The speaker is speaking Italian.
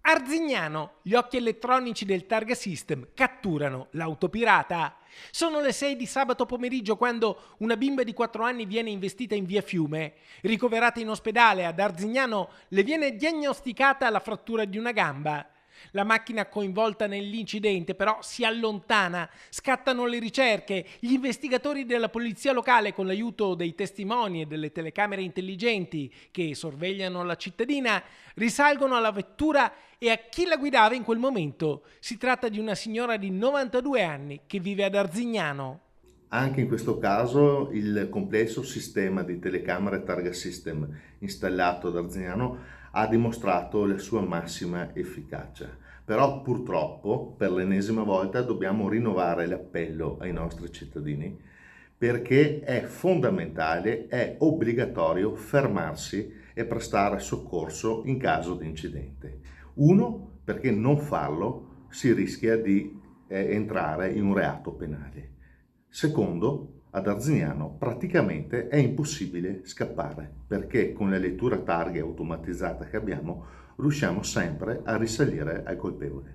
Arzignano, gli occhi elettronici del Targa System catturano l'auto pirata. Sono le 6 di sabato pomeriggio quando una bimba di 4 anni viene investita in via Fiume. Ricoverata in ospedale ad Arzignano le viene diagnosticata la frattura di una gamba. La macchina coinvolta nell'incidente però si allontana, scattano le ricerche, gli investigatori della polizia locale con l'aiuto dei testimoni e delle telecamere intelligenti che sorvegliano la cittadina risalgono alla vettura e a chi la guidava in quel momento. Si tratta di una signora di 92 anni che vive ad Arzignano. Anche in questo caso il complesso sistema di telecamere Targa System installato ad Arzignano ha dimostrato la sua massima efficacia. Però purtroppo per l'ennesima volta dobbiamo rinnovare l'appello ai nostri cittadini perché è fondamentale, è obbligatorio fermarsi e prestare soccorso in caso di incidente. Uno, perché non farlo si rischia di entrare in un reato penale. Secondo, ad Arzignano praticamente è impossibile scappare perché con la lettura targhe automatizzata che abbiamo riusciamo sempre a risalire al colpevole.